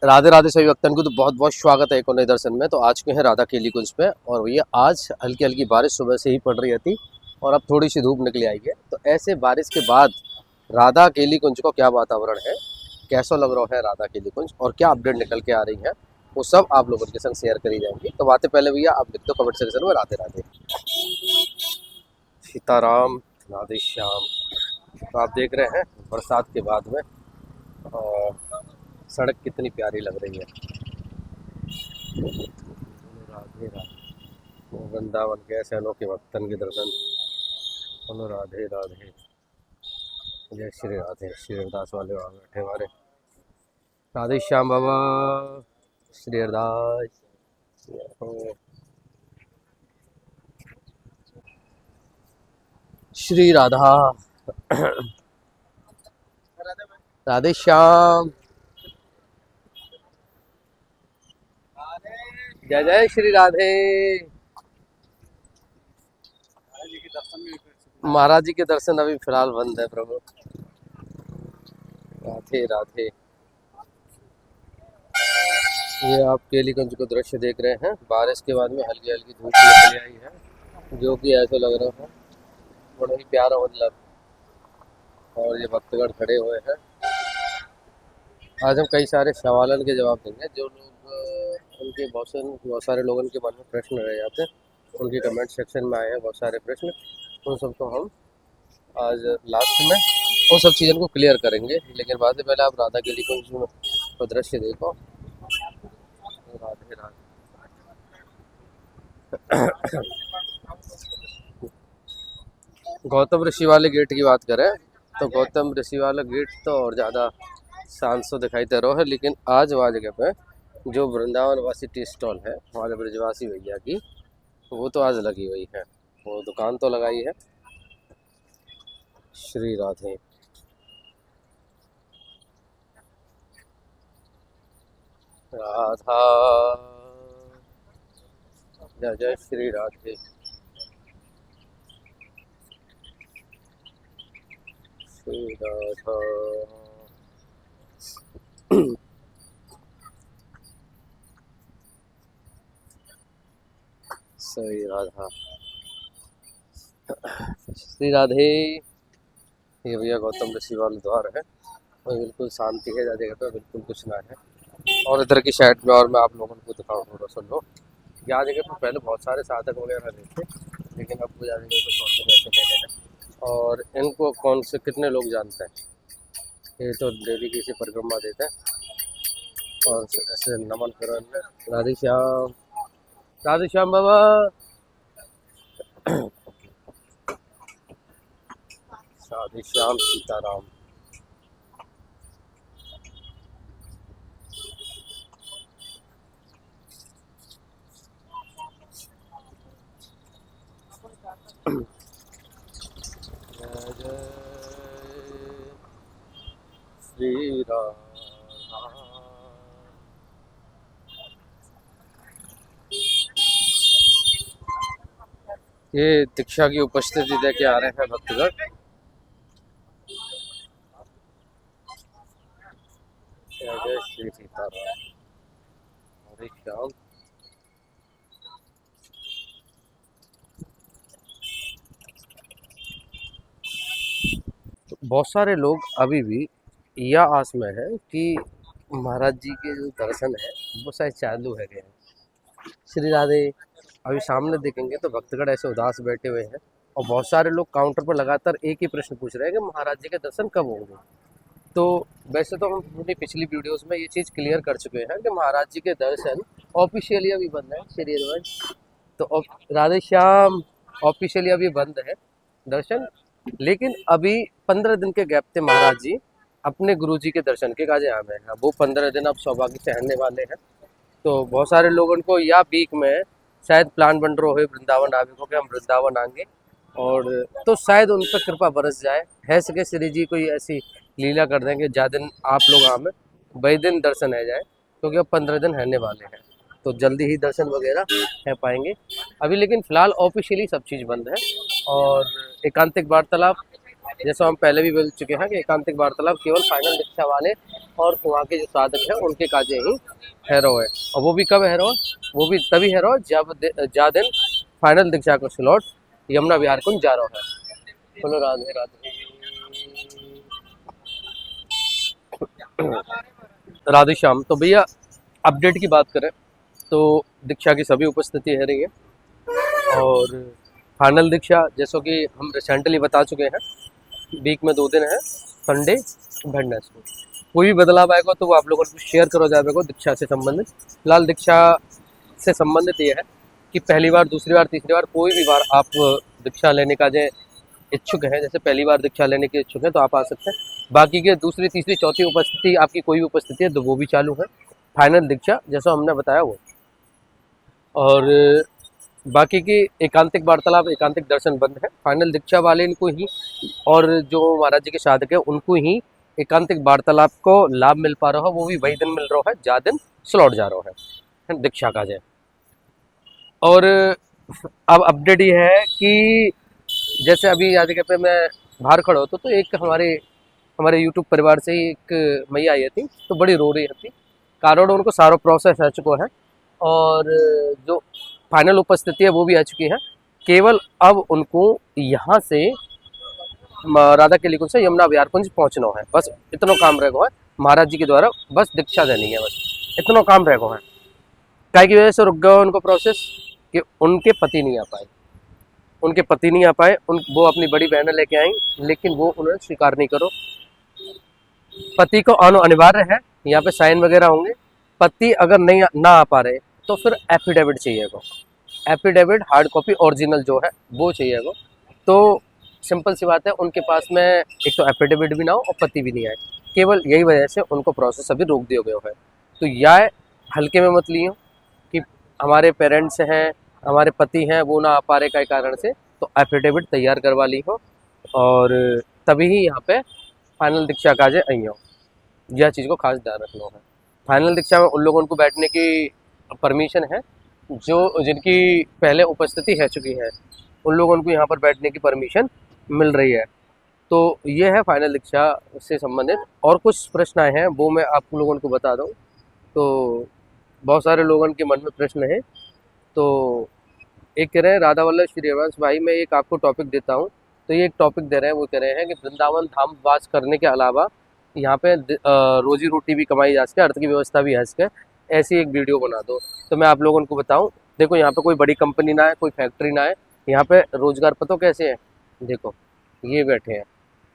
राधे राधे सभी भक्तन को तो बहुत बहुत स्वागत है एक और नए दर्शन में। तो आज के हैं राधा केली कुंज पे और भैया आज हल्की हल्की बारिश सुबह से ही पड़ रही थी और अब थोड़ी सी धूप निकली आई है। तो ऐसे बारिश के बाद राधा केली कुंज को क्या वातावरण है, कैसा लग रहा है राधा केली कुंज और क्या अपडेट निकल के आ रही है, वो सब आप लोगों के संग शेयर करी जाएंगी। तो बातें पहले भैया आप लिख दो कमेंट सेक्शन में राधे राधे सीताराम राधे श्याम। तो आप देख रहे हैं बरसात के बाद में और सड़क कितनी प्यारी लग रही है। राधे राधे वृंदावन के ऐसे अनोखे भक्तन के दर्शन। बोलो राधे राधे जय श्री राधे। श्री हरदास वाले वहाँ बैठे हमारे राधे श्याम बाबा श्री हरदास। श्री राधा राधे श्याम जय जय श्री राधे। महाराज जी के दर्शन अभी फिलहाल बंद है प्रभु। राधे राधे। ये आप केलीगंज को दृश्य देख रहे हैं। बारिश के बाद में हल्की हल्की धूप निकल आई है जो कि ऐसा लग रहा है बड़ा ही प्यारा मतलब। और ये भक्तगण खड़े हुए हैं। आज हम कई सारे सवालों के जवाब देंगे जो लोग उनके बहुत सारे लोगों के मन में प्रश्न रह जाते हैं। उनके कमेंट सेक्शन में आए हैं बहुत सारे प्रश्न, उन सबको हम आज लास्ट में उन सब चीज़ों को क्लियर करेंगे। लेकिन बाद में पहले आप राधा केली कुंज का दृश्य देखो। राधे राधे। गौतम ऋषि वाले गेट की बात करें तो गौतम ऋषि वाला गेट तो और ज़्यादा शांत सो दिखाई दे रहा है। लेकिन आज वहाँ जगह पे जो वृंदावन वासी टी स्टॉल है हमारे ब्रजवासी भैया की, वो तो आज लगी हुई है, वो दुकान तो लगाई है। श्री राधे राधा जय जय श्री राधे। श्री राधा श्री राधा श्री राधे। ये भैया गौतम ऋषि वाला द्वार है और बिल्कुल शांति है जगह पे, बिल्कुल कुछ ना है। और इधर की साइड में और मैं आप लोगों को दिखाऊँ थोड़ा सुन लो। यहाँ जगह पर पहले बहुत सारे साधक वगैरह रहते लेकिन अब वो जगह पे छोटे ऐसे ले हैं। और इनको कौन से कितने लोग जानते हैं, ये तो डेली की परिक्रमा देते हैं और ऐसे नमन करें। राधे श्याम बाबा राधे श्याम सीताराम। जय जय श्री राम। ये दीक्षा की उपस्थिति दे के आ रहे हैं भक्तगण। जय जय श्री सीताराम हरे श्याम। बहुत सारे लोग अभी भी यह आस में है कि महाराज जी के जो दर्शन है वो शायद चालू है गए। श्री राधे। अभी सामने देखेंगे तो भक्तगण ऐसे उदास बैठे हुए हैं और बहुत सारे लोग काउंटर पर लगातार एक ही प्रश्न पूछ रहे हैं कि महाराज जी के दर्शन कब होंगे। तो वैसे तो हम अपनी पिछली वीडियोस में ये चीज़ क्लियर कर चुके हैं कि महाराज जी के दर्शन ऑफिशियली अभी बंद है। श्री हरवंश तो राधे श्याम ऑफिशियली अभी बंद है दर्शन। लेकिन अभी 15 दिन के गैप थे महाराज जी अपने गुरु जी के दर्शन के काजे आए हैं। वो 15 दिन अब सौभाग्य से रहने वाले हैं। तो बहुत सारे लोगों को या वीक में शायद प्लान बन रहा है वृंदावन आवे को कि हम वृंदावन आएंगे और तो शायद उन पर कृपा बरस जाए है सके श्री जी कोई ऐसी लीला कर देंगे ज्यादा दिन आप लोग हमें वही दिन दर्शन है जाए क्योंकि अब 15 दिन रहने वाले हैं तो जल्दी ही दर्शन वगैरह है पाएंगे अभी। लेकिन फिलहाल ऑफिशियली सब चीज़ बंद है और एकांतिक वार्तालाप जैसा हम पहले भी बोल चुके हैं कि एकांतिक वार्तालाप केवल फाइनल दीक्षा वाले और वहाँ के जो साधक हैं उनके काजे ही हैरो है। और वो भी कब हैरो है? वो भी तभी हैरो है जब जा दिन फाइनल दीक्षा को स्लॉट यमुना विहार कुंज जा रहा है। बोलो राधे राधे। राधे श्याम। तो भैया अपडेट की बात करें तो दीक्षा की सभी उपस्थिति है रही है और फाइनल दीक्षा जैसा कि हम रिसेंटली बता चुके हैं वीक में 2 दिन है, संडे वेडनेसडे। कोई भी बदलाव आएगा तो वो आप लोगों को शेयर करो जाएगा दीक्षा से संबंधित। फिलहाल दीक्षा से संबंधित ये है कि पहली बार, दूसरी बार, तीसरी बार कोई भी बार आप दीक्षा लेने का जो इच्छुक है, जैसे पहली बार दीक्षा लेने के इच्छुक है तो आप आ सकते हैं। बाकी के दूसरी, तीसरी, चौथी उपस्थिति आपकी कोई भी उपस्थिति है तो वो भी चालू है। फाइनल दीक्षा जैसा हमने बताया वो, और बाकी की एकांतिक वार्तालाप, एकांतिक दर्शन बंद है। फाइनल दीक्षा वाले इनको ही और जो महाराज जी के साधक है उनको ही एकांतिक वार्तालाप को लाभ मिल पा रहा है। वो भी वही दिन मिल रहा है जा दिन स्लॉट जा रहा है दीक्षा का जय। और अब अपडेट ये है कि जैसे अभी आज पे मैं बाहर खड़ा होता तो एक हमारे यूट्यूब परिवार से ही एक मैया आई थी तो बड़ी रो रही थी। कारण उनको सारा प्रोसेस आ चुका है और जो फाइनल उपस्थिति है वो भी आ चुकी है। केवल अब उनको यहाँ से राधा किली कुंज से यमुना विहार कुंज पहुँचना है, बस इतना काम रह गया है। महाराज जी के द्वारा बस दीक्षा देनी है, बस इतना काम रह गया है। काय की वजह से रुक गया उनको प्रोसेस कि उनके पति नहीं आ पाए, वो अपनी बड़ी बहनें लेके आई लेकिन वो उन्होंने स्वीकार नहीं करो। पति को आना अनिवार्य है, यहाँ पे साइन वगैरह होंगे। पति अगर नहीं ना आ पा रहे तो फिर एफिडेविट चाहिएगा, एफिडेविट हार्ड कॉपी ओरिजिनल जो है वो चाहिएगा। तो सिंपल सी बात है, उनके पास में एक तो एफिडेविट भी ना हो और पति भी नहीं आए, केवल यही वजह से उनको प्रोसेस अभी रोक दिया गया है। तो यह हल्के में मत लियो कि हमारे पेरेंट्स हैं, हमारे पति हैं, वो ना आ पा रहे कई कारण से, तो एफिडेविट तैयार करवा ली हो और तभी ही यहाँ पे फाइनल दीक्षा काजे आई हो। यह चीज़ को खास ध्यान रखना है। फाइनल दीक्षा में उन लोगों को बैठने की परमिशन है जो जिनकी पहले उपस्थिति है चुकी है, उन लोगों को यहाँ पर बैठने की परमिशन मिल रही है। तो ये है फाइनल दीक्षा से संबंधित। और कुछ प्रश्न आए हैं वो मैं आप लोगों को बता दूँ। तो बहुत सारे लोगों के मन में प्रश्न है। तो एक कह रहे हैं राधा वल्लभ श्री हरिवंश भाई, मैं एक आपको टॉपिक देता हूँ। तो ये एक टॉपिक दे रहे हैं, वो कह रहे हैं कि वृंदावन धाम वास करने के अलावा यहाँ पे रोजी रोटी भी कमाई जा सके, अर्थ की व्यवस्था भी है सके, ऐसी एक वीडियो बना दो। तो मैं आप लोगों को बताऊं, देखो यहाँ पे कोई बड़ी कंपनी ना है, कोई फैक्ट्री ना है, यहाँ पे रोजगार पता कैसे है। देखो ये बैठे हैं,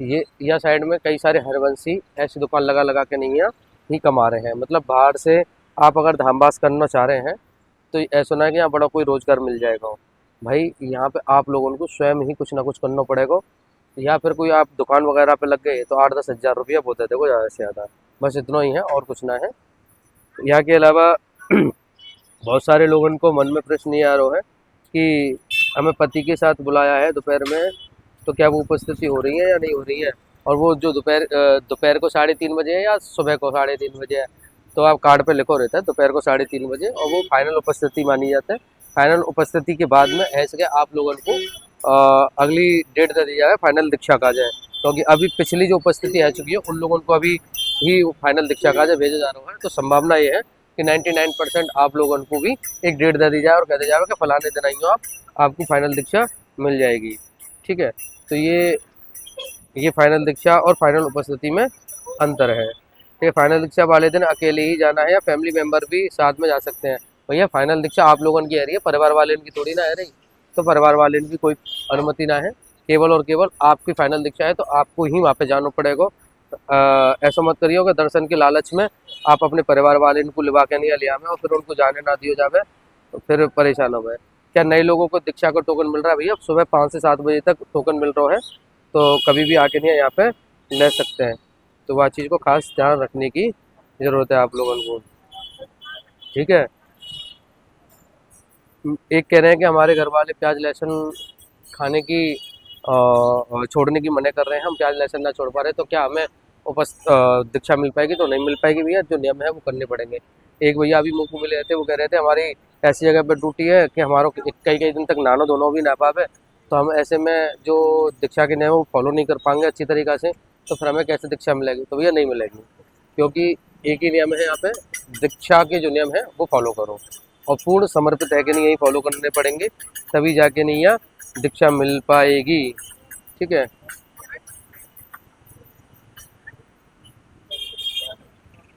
ये यह साइड में कई सारे हरवंशी ऐसी दुकान लगा लगा के नहीं ही कमा रहे हैं। मतलब बाहर से आप अगर धामवास करना चाह रहे हैं तो ऐसा ना है कि यहाँ बड़ा कोई रोजगार मिल जाएगा भाई। यहाँ पे आप लोगों को स्वयं ही कुछ ना कुछ करना पड़ेगा, या फिर कोई आप दुकान वगैरह पे लग गए तो 8-10 हज़ार रुपया बहुत है, देखो ज़्यादा से ज़्यादा, बस इतना ही है और कुछ ना है। यहाँ के अलावा बहुत सारे लोगों को मन में प्रश्न ये आ रहा है कि हमें पति के साथ बुलाया है दोपहर में, तो क्या वो उपस्थिति हो रही है या नहीं हो रही है। और वो जो दोपहर को 3:30 बजे है या सुबह को 3:30 बजे है, तो आप कार्ड पे लिखो रहता है दोपहर को 3:30 बजे, और वो फाइनल उपस्थिति मानी जाता है। फाइनल उपस्थिति के बाद में ऐसे कि आप लोगों को अगली डेट दे दी जाए फाइनल दीक्षा का जाए, क्योंकि अभी पिछली जो उपस्थिति आ चुकी है उन लोगों को अभी ही फाइनल दीक्षा का जाए भेजा जा रहा है। तो संभावना ये है कि 99% आप लोगों को भी एक डेट दे दी जाए और कह दिया जाए कि फलाने दिन आइए आपको फाइनल दीक्षा मिल जाएगी। ठीक है, तो ये फाइनल दीक्षा और फाइनल उपस्थिति में अंतर है। ठीक है, फाइनल दीक्षा वाले दिन अकेले ही जाना है या फैमिली मेम्बर भी साथ में जा सकते हैं। भैया फाइनल दीक्षा आप लोगों की आ रही है, परिवार वाले इनकी थोड़ी ना आ रही, तो परिवार वाले इनकी कोई अनुमति ना है, केवल और केवल आपकी फाइनल दीक्षा है तो आपको ही वहाँ पे जाना पड़ेगा। ऐसा मत करिए कि दर्शन के लालच में आप अपने परिवार वाले इनको लिवा के नहीं लिया में और फिर उनको जाने ना दिया जावे तो फिर परेशान हो गए। क्या नए लोगों को दीक्षा का टोकन मिल रहा है भैया? सुबह 5 से 7 बजे तक टोकन मिल रहा है, तो कभी भी आके नहीं यहाँ पे ले सकते हैं। तो वह चीज़ को खास ध्यान रखने की ज़रूरत है आप लोगों को। ठीक है, एक कह रहे हैं कि हमारे घर वाले प्याज लहसुन खाने की छोड़ने की मना कर रहे हैं, हम प्याज लहसुन ना छोड़ पा रहे, तो क्या हमें दीक्षा मिल पाएगी? तो नहीं मिल पाएगी भैया, जो नियम है वो करने पड़ेंगे। एक भैया अभी मुँह को मिले थे, वो कह रहे थे हमारी ऐसी जगह पर ड्यूटी है कि हमारा कई कई दिन तक नहाना धोना भी ना पावे, तो हम ऐसे में जो दीक्षा के नियम है वो फॉलो नहीं कर पाएंगे अच्छी तरीक़ा से, तो फिर हमें कैसे दीक्षा मिलेगी? तो भैया नहीं मिलेगी, क्योंकि एक ही नियम है यहाँ पे, दीक्षा के जो नियम है वो फॉलो करो, और पूर्ण समर्पित है कि नहीं यही फॉलो करने पड़ेंगे, तभी जाके नहीं यहाँ दीक्षा मिल पाएगी। ठीक है।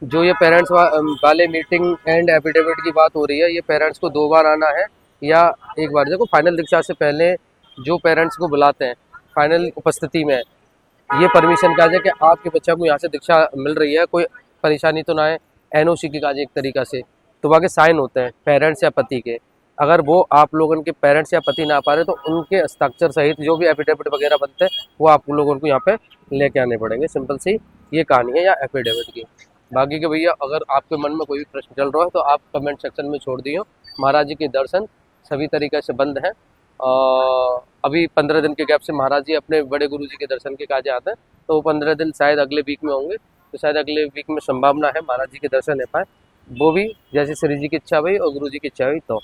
जो ये पेरेंट्स वाले मीटिंग एंड एफिडेविट की बात हो रही है, ये पेरेंट्स को 2 बार आना है या एक बार? देखो फाइनल दीक्षा से पहले जो पेरेंट्स को बुलाते हैं फाइनल उपस्थिति में, ये परमिशन का है कि आपके बच्चा को यहाँ से दीक्षा मिल रही है, कोई परेशानी तो ना है, एनओसी की काज एक तरीका से, तो वहाँ के साइन होते हैं पेरेंट्स या पति के। अगर वो आप लोगों के पेरेंट्स या पति ना पा रहे तो उनके हस्ताक्षर सहित जो भी एफिडेविट वगैरह बनते हैं वो आप लोगों को यहाँ पे लेके आने पड़ेंगे। सिंपल सी ये कहानी है या एफिडेविट की। बाकी के भैया अगर आपके मन में कोई भी प्रश्न चल रहा है तो आप कमेंट सेक्शन में छोड़ दियो। महाराज जी के दर्शन सभी तरीके से बंद हैं। अभी 15 दिन के गैप से महाराज जी अपने बड़े गुरु जी के दर्शन के काज आते हैं, तो वो 15 दिन शायद अगले वीक में होंगे, तो शायद अगले वीक में संभावना है महाराज जी के दर्शन ले पाए, वो भी जैसे श्री जी की इच्छा हुई और गुरु जी की इच्छा हुई। तो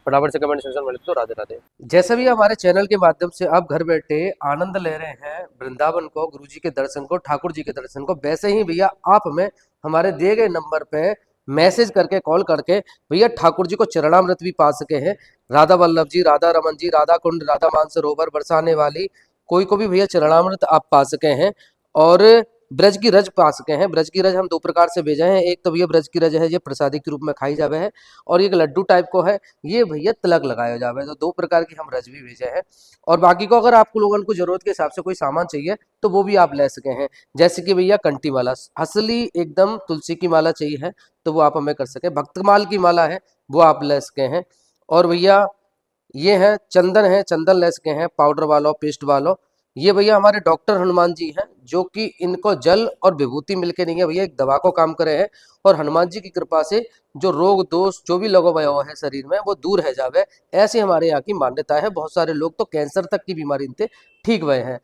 फटाफट से कमेंट सेक्शन में लिख दो राधे राधे। जैसे भी हमारे चैनल के माध्यम से आप घर बैठे आनंद ले रहे हैं वृंदावन को, गुरु जी के दर्शन को, ठाकुर जी के दर्शन को, वैसे ही भैया आप हमें हमारे दिए गए नंबर पे मैसेज करके, कॉल करके भैया ठाकुर जी को चरणामृत भी पा सके हैं। राधा वल्लभ जी, राधा रमन जी, राधा कुंड, राधा मानसरोवर, बरसाने वाली, कोई को भी भैया चरणामृत आप पा सके हैं। और ब्रज की रज पा सके हैं। ब्रज की रज हम 2 प्रकार से भेजे हैं, एक तो भैया ब्रज की रज है ये प्रसादी के रूप में खाई जावे है, और एक लड्डू टाइप को है, ये भैया तिलक लगाया जावे। तो 2 प्रकार की हम रज भी भेजे हैं। और बाकी को अगर आपको लोगों को जरूरत के हिसाब से कोई सामान चाहिए तो वो भी आप ले सके हैं। जैसे कि भैया कंठी माला, असली एकदम तुलसी की माला चाहिए है तो वो आप हमें कर सके, भक्तमाल की माला है वो आप ले सके हैं। और भैया ये है चंदन, है चंदन ले सके हैं, पाउडर वालों, पेस्ट वालों। ये भैया हमारे डॉक्टर हनुमान जी हैं, जो कि इनको जल और विभूति मिलके नहीं है भैया, एक दवा को काम करे हैं। और हनुमान जी की कृपा से जो रोग दोष जो भी लगा हुआ है शरीर में वो दूर है जावे, ऐसी हमारे यहाँ की मान्यता है। बहुत सारे लोग तो कैंसर तक की बीमारी इनसे ठीक हुए हैं।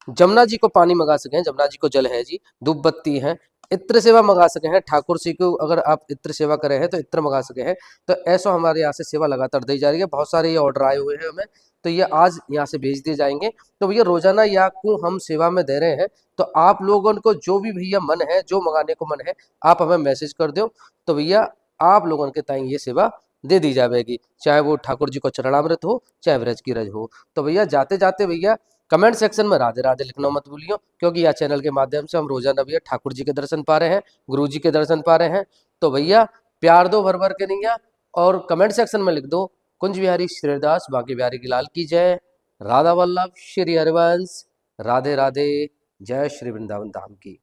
जमुना जी को पानी मंगा सके हैं, जमुना जी को जल है जी, धूप बत्ती है, इत्र सेवा मंगा सके हैं। ठाकुर जी को अगर आप इत्र सेवा करे हैं तो इत्र मंगा सके हैं। तो ऐसा हमारे यहाँ से सेवा लगातार दी जा रही है। बहुत सारे ये ऑर्डर आए हुए हैं हमें, तो ये आज यहाँ से भेज दिए जाएंगे। तो भैया रोजाना या को हम सेवा में दे रहे हैं, तो आप लोगों को जो भी भैया मन है, जो मंगाने को मन है, आप हमें मैसेज कर दो, तो भैया आप लोगों के ताई ये सेवा दे दी जाएगी, चाहे वो ठाकुर जी को चरणामृत हो, चाहे व्रज की रज हो। तो भैया जाते जाते भैया कमेंट सेक्शन में राधे राधे लिखना मत भूलियो, क्योंकि यह चैनल के माध्यम से हम रोजाना भैया ठाकुर जी के दर्शन पा रहे हैं, गुरु जी के दर्शन पा रहे हैं। तो भैया प्यार दो भर भर के नहीं, और कमेंट सेक्शन में लिख दो कुंज बिहारी श्रीदास बाकी बिहारी की लाल की जय, राधा वल्लभ श्री हरिवंश, राधे राधे, जय श्री वृंदावन धाम की।